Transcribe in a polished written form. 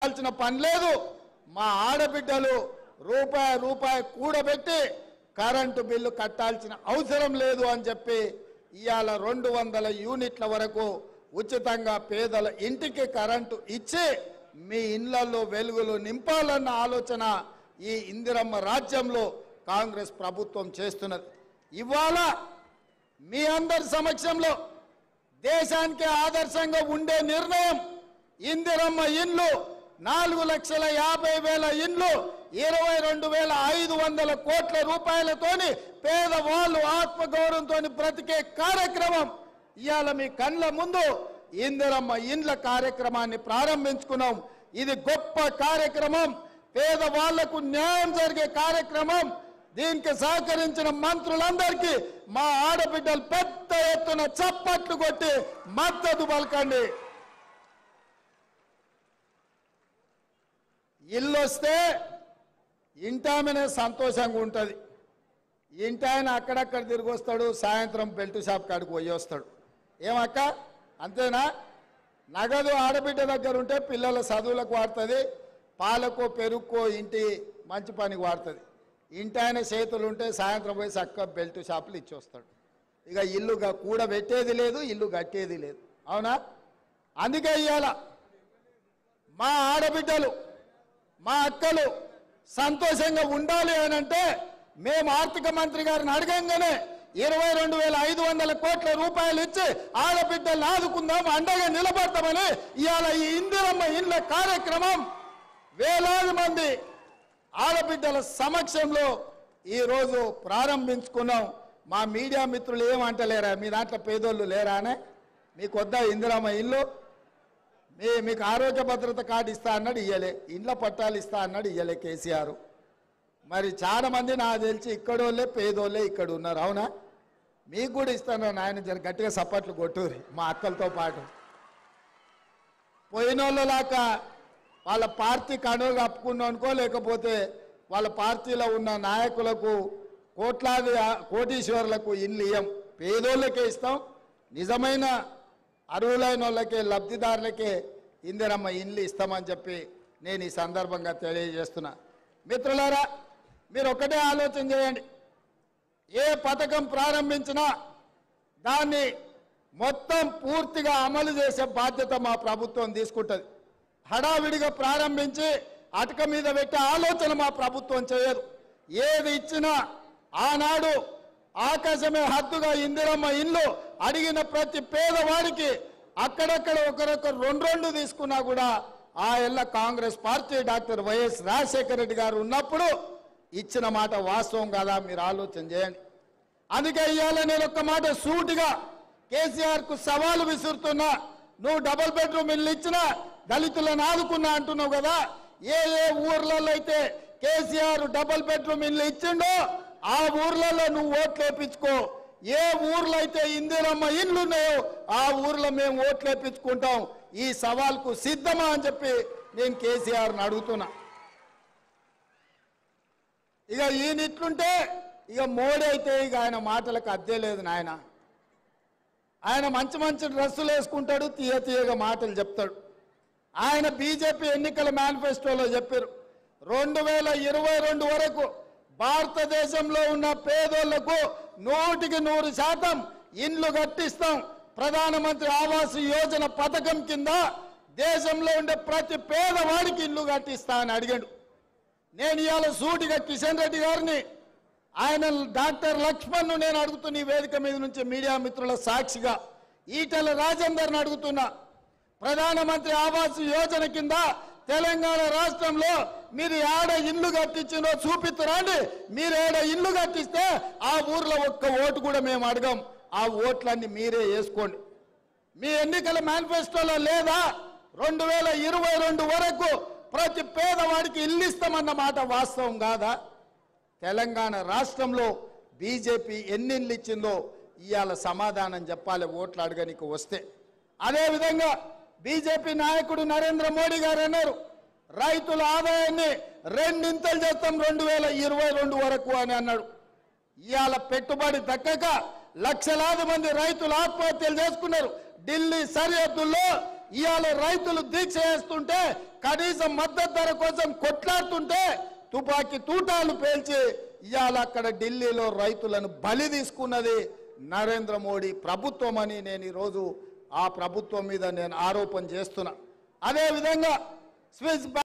చేయాల్సిన పని లేదు. మా ఆడబిడ్డలు రూపాయి కూడబెట్టి కరెంటు బిల్లు కట్టాల్సిన అవసరం లేదు అని చెప్పి ఇవాళ 200 యూనిట్ల వరకు ఉచితంగా పేదల ఇంటికి కరెంటు ఇచ్చి మీ ఇళ్లలో వెలుగులు నింపాలన్న ఆలోచన ఈ ఇందిరమ్మ రాజ్యంలో కాంగ్రెస్ ప్రభుత్వం చేస్తున్నది. ఇవాళ మీ అందరి సమక్షంలో దేశానికి ఆదర్శంగా ఉండే నిర్ణయం ఇందిరమ్మ ఇండ్లు 4,50,000 ఇండ్లు 22,500 కోట్ల రూపాయలతోని పేదవాళ్ళు ఆత్మగౌరవంతో బ్రతికే కార్యక్రమం ఇవాళ మీ కళ్ళ ముందు ఇందిరమ్మ ఇండ్ల కార్యక్రమాన్ని ప్రారంభించుకున్నాం. ఇది గొప్ప కార్యక్రమం, పేదవాళ్లకు న్యాయం జరిగే కార్యక్రమం. దీనికి సహకరించిన మంత్రులందరికీ మా ఆడబిడ్డలు పెద్ద ఎత్తున చప్పట్లు కొట్టి మద్దతు పలకండి. ఇల్లు వస్తే ఇంటామనే సంతోషంగా ఉంటుంది. ఇంటాయన అక్కడక్కడ తిరిగి వస్తాడు, సాయంత్రం బెల్ట్ షాప్ కాడికి పోయి వస్తాడు. ఏమక్క అంతేనా? నగదు ఆడబిడ్డ దగ్గర ఉంటే పిల్లల చదువులకు వాడుతుంది, పాలకో పెరుగుకో ఇంటి మంచి పనికి వాడుతుంది. ఇంటాయన చేతులు ఉంటే సాయంత్రం పోయి చక్క బెల్ట్ షాపులు ఇచ్చి వస్తాడు. ఇక ఇల్లు కూడబెట్టేది లేదు, ఇల్లు కట్టేది లేదు. అవునా? అందుకే ఇవాళ మా ఆడబిడ్డలు మా అక్కలు సంతోషంగా ఉండాలి అని అంటే మేము ఆర్థిక మంత్రి గారిని అడగంగానే 22,500 కోట్ల రూపాయలు ఇచ్చి ఆడబిడ్డలను ఆదుకుందాం, అండగా నిలబడతామని ఇవాళ ఈ ఇందిరమ్మ ఇండ్ల కార్యక్రమం వేలాది మంది ఆడబిడ్డల సమక్షంలో ఈరోజు ప్రారంభించుకున్నాం. మా మీడియా మిత్రులు ఏమంటలేరా, మీ దాంట్లో పేదోళ్ళు లేరా అనే? మీకు వద్దా ఇందిరమ్మ ఇల్లు? మీకు ఆరోగ్య భద్రత కార్డు ఇస్తా అన్నాడు, ఇయ్యలే. ఇండ్ల పట్టాలు ఇస్తా అన్నాడు, ఇయ్యలే కేసీఆర్. మరి చాలా మంది నాకు తెలిసి ఇక్కడోళ్ళే పేదోళ్ళే ఇక్కడ ఉన్నారు. అవునా? మీకు కూడా ఇస్తాను నాయన, జర గట్టిగా సప్పట్లు కొట్టుర్రి మా అక్కలతో పాటు. పోయినోళ్ళలాగా వాళ్ళ పార్టీ కనుగ కప్పుకున్నాం అనుకో, లేకపోతే వాళ్ళ పార్టీలో ఉన్న నాయకులకు కోట్లాది కోటీశ్వరులకు ఇల్లు ఇయ్యం, పేదోళ్ళకే ఇస్తాం. నిజమైన అర్హులైన వాళ్ళకే, లబ్ధిదారులకే ఇందిరమ్మ ఇండ్లు ఇస్తామని చెప్పి నేను ఈ సందర్భంగా తెలియజేస్తున్నా. మిత్రులారా, మీరు ఒకటే ఆలోచన చేయండి. ఏ పథకం ప్రారంభించినా దాన్ని మొత్తం పూర్తిగా అమలు చేసే బాధ్యత మా ప్రభుత్వం తీసుకుంటుంది. హడావిడిగా ప్రారంభించి అటక మీద పెట్టే ఆలోచన మా ప్రభుత్వం చేయదు. ఏది ఇచ్చినా ఆనాడు ఆకాశమే హద్దుగా ఇందిరమ్మ ఇల్లు అడిగిన ప్రతి పేదవాడికి అక్కడక్కడ ఒకరొకరు 2 తీసుకున్నా కూడా ఆ ఏళ్ళ Congress party doctor YS Rajasekhara Reddy గారు ఉన్నప్పుడు ఇచ్చిన మాట వాస్తవం కదా, మీరు ఆలోచన చేయండి. అందుకే ఇవాళ నేను ఒక్క మాట సూటిగా కేసీఆర్కు సవాలు విసురుతున్నా. నువ్వు డబుల్ బెడ్రూమ్ ఇల్లు ఇచ్చినా దళితులను ఆదుకున్నా అంటున్నావు కదా. ఏ ఊర్లలో అయితే కేసీఆర్ డబుల్ బెడ్రూమ్ ఇల్లు ఇచ్చిండో ఆ ఊర్లలో నువ్వు ఓట్లు వేయించుకో. ఏ ఊర్లో అయితే ఇందిరమ్మ ఇండ్లు ఉన్నాయో ఆ ఊర్లో మేము ఓట్లు వేయించుకుంటాం. ఈ సవాల్కు సిద్ధమా అని చెప్పి నేను కేసీఆర్ని అడుగుతున్నా. ఇక ఈయన ఇట్లుంటే ఇక మోడీ అయితే ఇక ఆయన మాటలకు అద్దే లేదు నాయన. ఆయన మంచి మంచి డ్రెస్సులు వేసుకుంటాడు, తీయగా మాటలు చెప్తాడు. ఆయన బీజేపీ ఎన్నికల మేనిఫెస్టోలో చెప్పారు 2022 వరకు భారతదేశంలో ఉన్న పేదోళ్లకు 100% ఇండ్లు కట్టిస్తాం. ప్రధానమంత్రి ఆవాస్ యోజన పథకం కింద దేశంలో ఉండే ప్రతి పేదవాడికి ఇల్లు కట్టిస్తా అని అడిగాడు. నేను ఇవాళ సూటిగా కిషన్ రెడ్డి గారిని, ఆయన డాక్టర్ లక్ష్మణ్ను నేను అడుగుతున్న ఈ వేదిక మీద నుంచి మీడియా మిత్రుల సాక్షిగా ఈటెల రాజేందర్ని అడుగుతున్నా. ప్రధానమంత్రి ఆవాస్ యోజన కింద తెలంగాణ రాష్ట్రంలో మీరు ఏడ ఇల్లు కట్టించినో చూపిస్తారండి. మీరు ఏడ ఇల్లు కట్టిస్తే ఆ ఊర్లో ఒక్క ఓటు కూడా మేము అడగం. ఆ ఓట్లన్నీ మీరే వేసుకోండి. మీ ఎన్నికల మేనిఫెస్టోలో లేదా 2022 వరకు ప్రతి పేదవాడికి ఇల్లు ఇస్తామన్న మాట వాస్తవం కాదా? తెలంగాణ రాష్ట్రంలో బీజేపీ ఎన్ని ఇల్లు ఇచ్చిందో ఇవాళ సమాధానం చెప్పాలి ఓట్లు అడగనికి వస్తే. అదేవిధంగా బీజేపీ నాయకుడు నరేంద్ర మోడీ గారు అన్నారు రైతుల ఆదాయాన్ని 2 చేస్తాం 2022 వరకు అని అన్నాడు. ఇవాళ పెట్టుబడి దక్కక లక్షలాది మంది రైతులు ఆత్మహత్యలు చేసుకున్నారు. ఢిల్లీ సరిహద్దుల్లో ఇవాళ రైతులు దీక్ష చేస్తుంటే కనీస మద్దతు ధర కోసం కొట్లాడుతుంటే తుపాకీ తూటాలు పేల్చి ఇవాళ అక్కడ ఢిల్లీలో రైతులను బలి తీసుకున్నది నరేంద్ర మోడీ ప్రభుత్వం అని నేను ఈరోజు ఆ ప్రభుత్వం మీద నేను ఆరోపణ చేస్తున్నా. అదేవిధంగా స్విస్